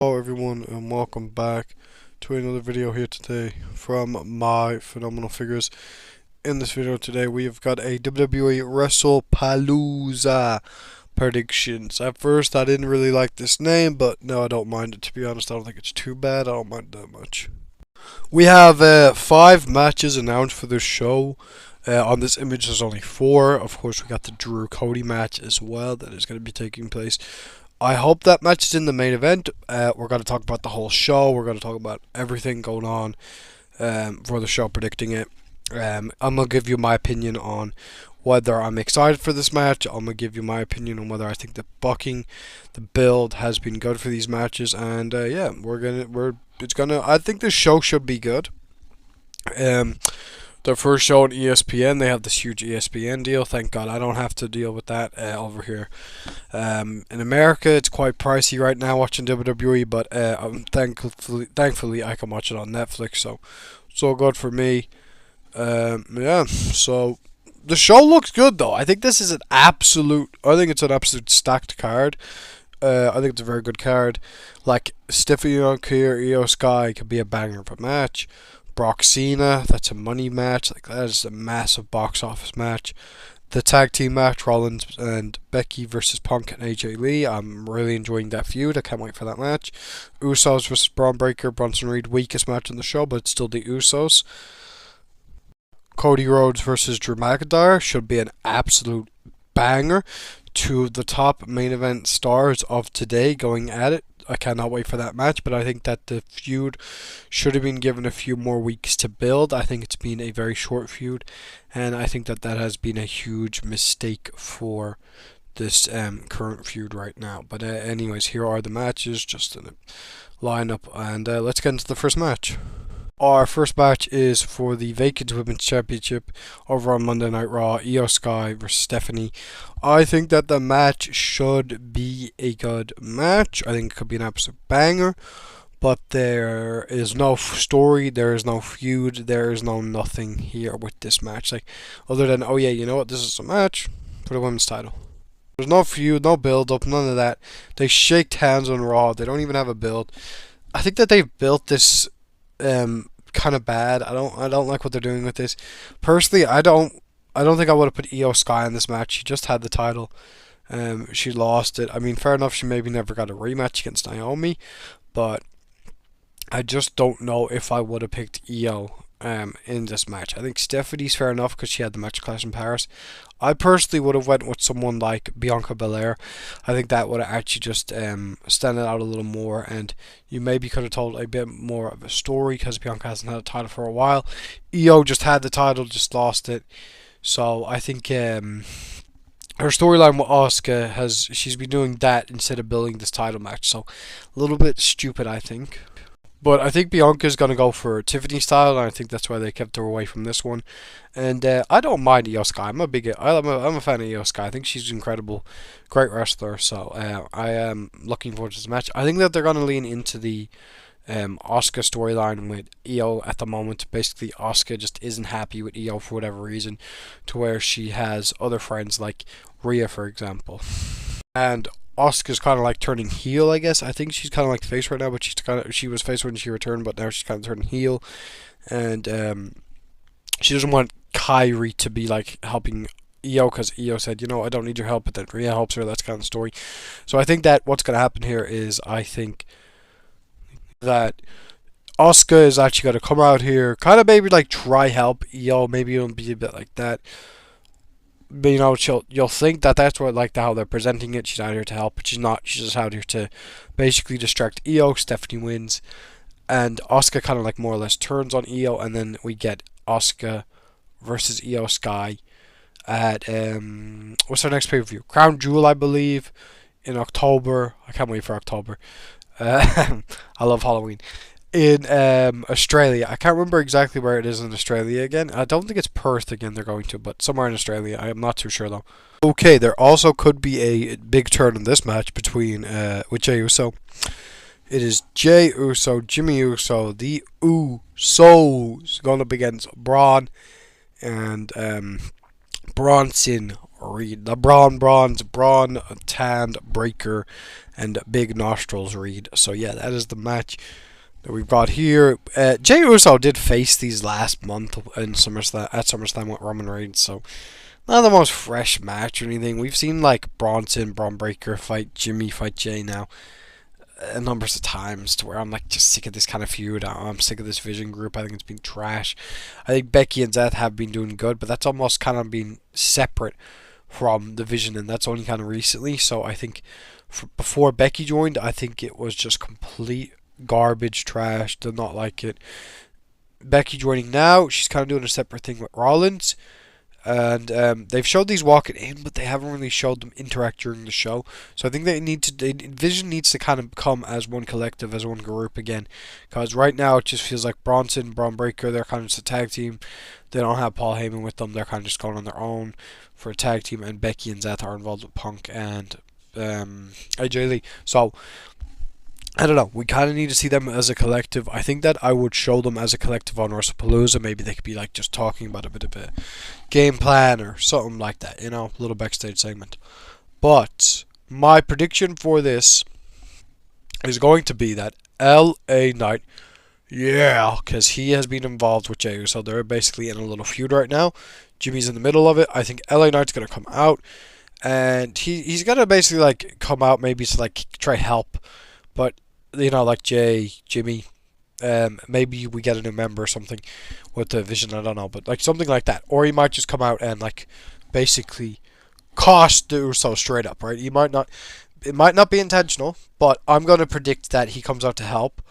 Hello everyone and welcome back to another video here today from my phenomenal figures. In this video today we have got a WWE Wrestlepalooza predictions. At first I didn't really like this name, but no, I don't mind it, to be honest. I don't think it's too bad. I don't mind it that much. We have 5 matches announced for this show. On this image there's only 4. Of course we got the Drew Cody match as well that is going to be taking place. I hope that match is in the main event. We're going to talk about the whole show. We're going to talk about everything going on for the show, predicting it. I'm going to give you my opinion on whether I'm excited for this match. I'm going to give you my opinion on whether I think the booking, the build has been good for these matches. And yeah, I think this show should be good. Their first show on ESPN, they have this huge ESPN deal. Thank God I don't have to deal with that over here. In America, it's quite pricey right now watching WWE, but thankfully I can watch it on Netflix, so good for me. Yeah, so the show looks good though. I think it's an absolute stacked card. I think it's a very good card. Like Stephanie here, Io Sky could be a banger of a match. Brock Cena, that's a money match. Like, that is a massive box office match. The tag team match, Rollins and Becky versus Punk and AJ Lee. I'm really enjoying that feud. I can't wait for that match. Usos versus Braun Breaker, Bronson Reed, weakest match on the show, but it's still the Usos. Cody Rhodes versus Drew McIntyre should be an absolute banger. Two of the top main event stars of today going at it. I cannot wait for that match, but I think that the feud should have been given a few more weeks to build. I think it's been a very short feud, and I think that has been a huge mistake for this current feud right now. But anyways, here are the matches, just in a lineup, and let's get into the first match. Our first match is for the Vacant Women's Championship over on Monday Night Raw. Io Sky versus Stephanie. I think that the match should be a good match. I think it could be an absolute banger. But there is no story, there is no feud, there is no nothing here with this match. Like, other than, oh yeah, you know what, this is a match for the women's title. There's no feud, no build up, none of that. They shake hands on Raw. They don't even have a build. I think that they've built this kind of bad. I don't like what they're doing with this. Personally, I don't think I would have put Io Sky in this match. She just had the title. She lost it. I mean, fair enough, she maybe never got a rematch against Naomi, but I just don't know if I would have picked Io in this match. I think Stephanie's fair enough because she had the match clash in Paris. I personally would have went with someone like Bianca Belair. I think that would have actually just standed out a little more, and you maybe could have told a bit more of a story because Bianca hasn't had a title for a while. Io just had the title, just lost it. So I think her storyline with Asuka she's been doing that instead of building this title match. So a little bit stupid, I think. But I think Bianca's going to go for Tiffany style, and I think that's why they kept her away from this one. And I don't mind Io Sky. I'm a fan of Io Sky. I think she's incredible, great wrestler. So I am looking forward to this match. I think that they're going to lean into the Asuka storyline with Io at the moment. Basically, Asuka just isn't happy with Io for whatever reason, to where she has other friends like Rhea, for example. And Asuka's kind of like turning heel, I guess. I think she's kind of like face right now, but she was face when she returned, but now she's kind of turning heel, and she doesn't want Kyrie to be like helping Io because Io said, you know, I don't need your help, but then Rhea helps her. That's kind of the story. So I think that what's going to happen here is I think that Asuka is actually going to come out here, kind of maybe like try help Io. Maybe it'll be a bit like that. But, you know, you'll think that that's what, like, how they're presenting it. She's out here to help, but she's not. She's just out here to basically distract Io. Stephanie wins, and Asuka kind of like more or less turns on Io, and then we get Asuka versus Io Sky at what's our next pay-per-view? Crown Jewel, I believe, in October. I can't wait for October. I love Halloween. In Australia. I can't remember exactly where it is in Australia again. I don't think it's Perth again they're going to, but somewhere in Australia. I am not too sure though. Okay, there also could be a big turn in this match between with Jey Uso. It is Jey Uso, Jimmy Uso, the Usos going up against Braun and Bronson Reed. The brawn tanned breaker and big nostrils Reed. So yeah, that is the match that we've got here. Jey Uso did face these last month in SummerSlam at SummerSlam with Roman Reigns, so not the most fresh match or anything. We've seen like Braun Breaker fight Jimmy, fight Jey now numbers of times to where I'm like just sick of this kind of feud. I'm sick of this Vision group. I think it's been trash. I think Becky and Seth have been doing good, but that's almost kind of been separate from the Vision, and that's only kind of recently. So I think before Becky joined, I think it was just complete garbage, trash. Did not like it. Becky joining now, she's kind of doing a separate thing with Rollins. And they've showed these walking in, but they haven't really showed them interact during the show. So I think Vision needs to kind of come as one collective, as one group again. Because right now it just feels like Braun Breaker, they're kind of just a tag team. They don't have Paul Heyman with them. They're kind of just going on their own for a tag team. And Becky and Seth are involved with Punk and AJ Lee. So I don't know. We kind of need to see them as a collective. I think that I would show them as a collective on Wrestlepalooza. Maybe they could be like just talking about a bit of a game plan or something like that. A little backstage segment. But my prediction for this is going to be that LA Knight, yeah, because he has been involved with Jey, so they're basically in a little feud right now. Jimmy's in the middle of it. I think LA Knight's going to come out, and he's going to basically like come out maybe to like try help. But, like Jimmy, maybe we get a new member or something with the Vision, I don't know. But, like, something like that. Or he might just come out and, like, basically cost the Usos straight up, right? It might not be intentional, but I'm going to predict that he comes out to help.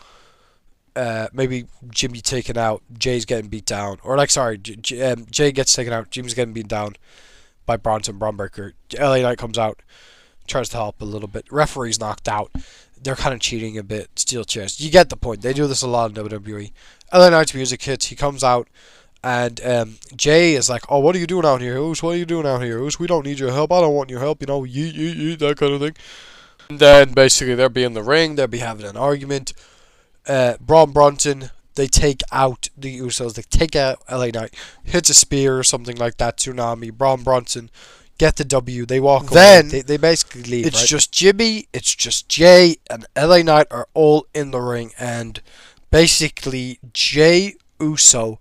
Maybe Jimmy taken out, Jay's getting beat down. Or, like, sorry, Jay gets taken out, Jimmy's getting beat down by Braun Breaker. LA Knight comes out, tries to help a little bit. Referee's knocked out. They're kind of cheating a bit. Steel chairs. You get the point. They do this a lot in WWE. LA Knight's music hits. He comes out, and Jay is like, "Oh, what are you doing out here, Oos? What are you doing out here, Oos? We don't need your help. I don't want your help. Yeet, that kind of thing." And then basically they'll be in the ring. They'll be having an argument. Bronson. They take out the Usos. They take out LA Knight. Hits a spear or something like that. Tsunami. Bronson. Get the W. They walk away. Then they basically leave. It's right? Just Jimmy. It's just Jay and LA Knight are all in the ring, and basically Jey Uso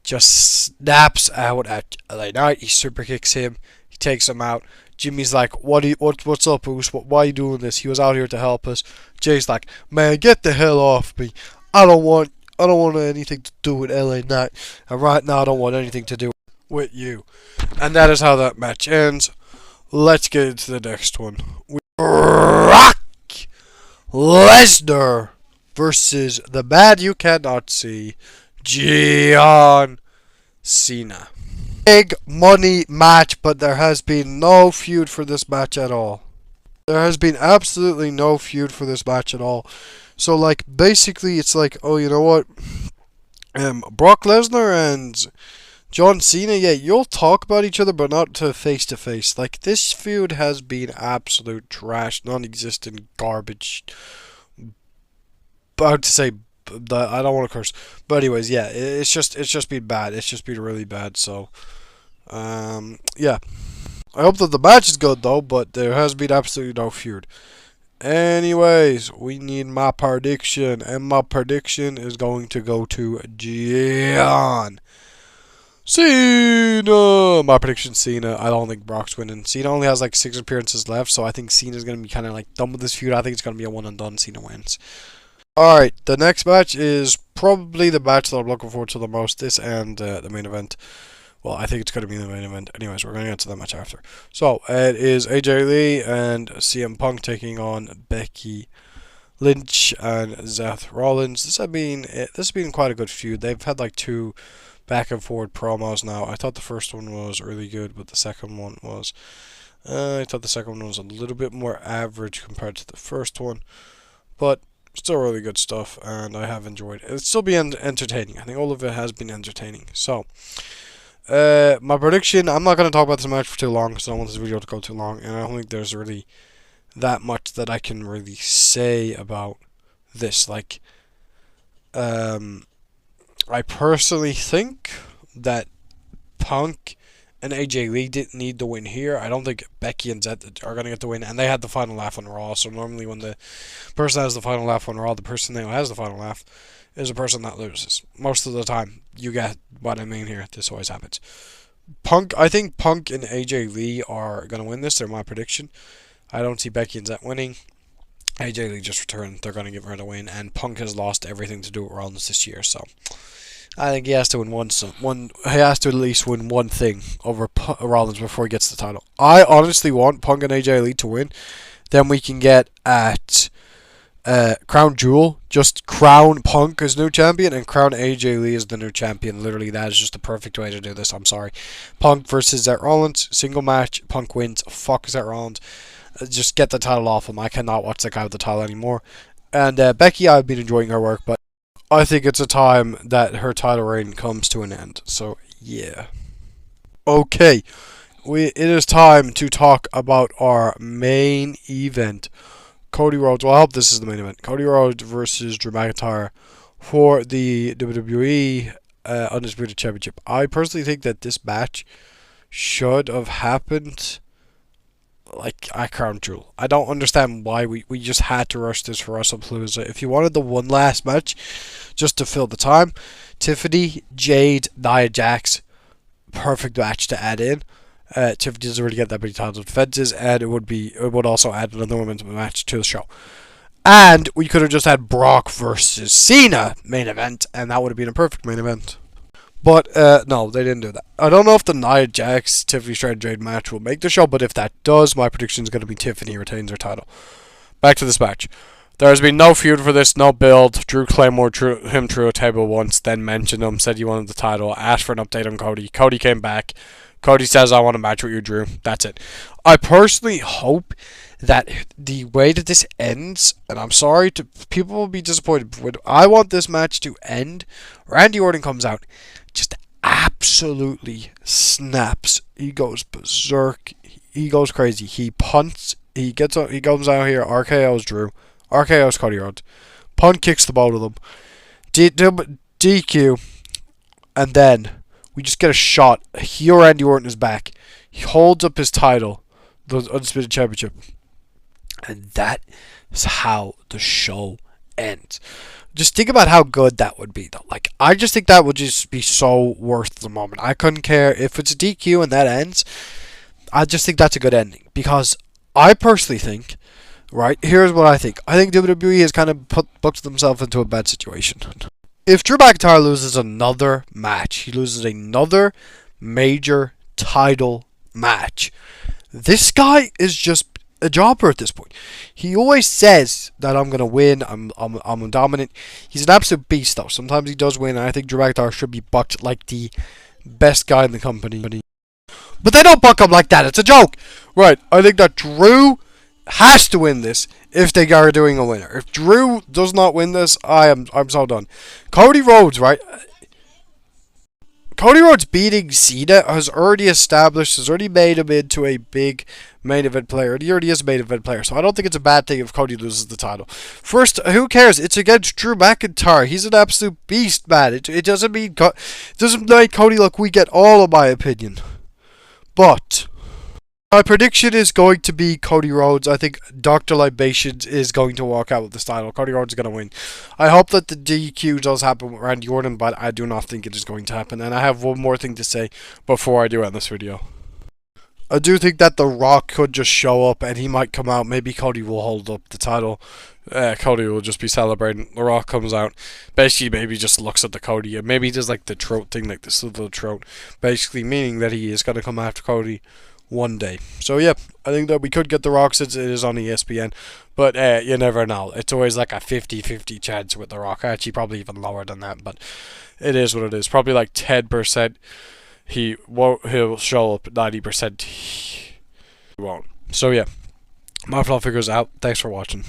just snaps out at LA Knight. He super kicks him. He takes him out. Jimmy's like, what's up, Us? Why are you doing this? He was out here to help us. Jay's like, man, get the hell off me. I don't want anything to do with LA Knight, and right now I don't want anything to do with you. And that is how that match ends. Let's get into the next one. Brock Lesnar versus the man you cannot see, John Cena. Big money match, but there has been no feud for this match at all. There has been absolutely no feud for this match at all. So, like, basically, it's like, oh, you know what? Brock Lesnar and John Cena, yeah, you'll talk about each other, but not to face to face. Like, this feud has been absolute trash, non-existent garbage. About to say, I don't want to curse, but anyways, yeah, it's just been bad. It's just been really bad. So, yeah, I hope that the match is good though, but there has been absolutely no feud. Anyways, we need my prediction, and my prediction is going to go to John Cena. My prediction, Cena. I don't think Brock's winning. Cena only has like 6 appearances left, so I think Cena's going to be kind of like done with this feud. I think it's going to be a one and done. Cena wins. Alright, the next match is probably the match that I'm looking forward to the most. This and the main event. Well, I think it's going to be the main event. Anyways, we're going to get to that match after. So, it is AJ Lee and CM Punk taking on Becky Lynch and Seth Rollins. This has been quite a good feud. They've had like 2 back and forward promos now. I thought the first one was really good, but the second one was I thought the second one was a little bit more average compared to the first one, but still really good stuff, and I have enjoyed it. It's still been entertaining. I think all of it has been entertaining. So, my prediction, I'm not going to talk about this match for too long because I don't want this video to go too long, and I don't think there's really that much that I can really say about this. Like, I personally think that Punk and AJ Lee didn't need the win here. I don't think Becky and Zed are going to get the win, and they had the final laugh on Raw. So normally when the person has the final laugh on Raw, the person who has the final laugh is the person that loses. Most of the time, you get what I mean here. This always happens. I think Punk and AJ Lee are going to win this. They're my prediction. I don't see Becky and Zed winning. AJ Lee just returned. They're going to give her the win, and Punk has lost everything to do with Rollins this year, so I think he has to win one. He has to at least win one thing over Rollins before he gets the title. I honestly want Punk and AJ Lee to win. Then we can get at Crown Jewel. Just crown Punk as new champion and crown AJ Lee as the new champion. Literally, that is just the perfect way to do this. I'm sorry. Punk versus Seth Rollins, single match. Punk wins. Fuck Seth Rollins. Just get the title off him. I cannot watch that guy with the title anymore. And Becky, I've been enjoying her work, but I think it's a time that her title reign comes to an end. So, yeah. Okay. It is time to talk about our main event. Cody Rhodes. Well, I hope this is the main event. Cody Rhodes versus Drew McIntyre for the WWE Undisputed Championship. I personally think that this match should have happened like at Crown Jewel. I don't understand why we just had to rush this for Wrestlepalooza. If you wanted the one last match just to fill the time, Tiffany, Jade, Nia Jax, perfect match to add in. Tiffany doesn't really get that many title defenses, and it would also add another women's match to the show. And we could have just had Brock versus Cena main event, and that would have been a perfect main event. But, no, they didn't do that. I don't know if the Nia Jax, Tiffany Stratton Jade match will make the show, but if that does, my prediction is going to be Tiffany retains her title. Back to this match. There has been no feud for this, no build. Drew Claymore threw him through a table once, then mentioned him, said he wanted the title, asked for an update on Cody. Cody came back. Cody says, I want a match with you, Drew. That's it. I personally hope that the way that this ends, and I'm sorry, people will be disappointed, but I want this match to end. Randy Orton comes out, just absolutely snaps. He goes berserk. He goes crazy. He punts. He comes out here. RKO's Drew. RKO's Cody Rhodes. Punt kicks the both of them. DQ. And then we just get a shot. Here Randy Orton is back. He holds up his title, the Undisputed Championship. And that is how the show ends. Just think about how good that would be, though. Like, I just think that would just be so worth the moment. I couldn't care if it's a DQ and that ends. I just think that's a good ending. Because I personally think, right, here's what I think. I think WWE has kind of booked themselves into a bad situation. If Drew McIntyre loses another match, he loses another major title match, this guy is just a jobber at this point. He always says that I'm gonna win. I'm dominant. He's an absolute beast, though. Sometimes he does win, and I think Drew McIntyre should be bucked like the best guy in the company. But they don't buck him like that. It's a joke, right? I think that Drew has to win this if they are doing a winner. If Drew does not win this, I'm so done. Cody Rhodes, right? Cody Rhodes beating Cena has already made him into a big main event player. He already is a main event player, so I don't think it's a bad thing if Cody loses the title. First, who cares? It's against Drew McIntyre. He's an absolute beast, man. It doesn't mean it doesn't make Cody look weak at all, in my opinion. But my prediction is going to be Cody Rhodes. I think Dr. Libations is going to walk out with this title. Cody Rhodes is going to win. I hope that the DQ does happen with Randy Orton, but I do not think it is going to happen. And I have one more thing to say before I do end this video. I do think that The Rock could just show up and he might come out. Maybe Cody will hold up the title. Cody will just be celebrating. The Rock comes out. Basically, maybe just looks at the Cody. And maybe he does like the throat thing, like the slit of the throat. Basically meaning that he is going to come after Cody one day. So yeah, I think that we could get The Rock since it is on ESPN, but you never know. It's always like a 50-50 chance with The Rock. Actually, probably even lower than that, but it is what it is. Probably like 10% he'll show up, 90% he won't. So yeah, my flaw figures out. Thanks for watching.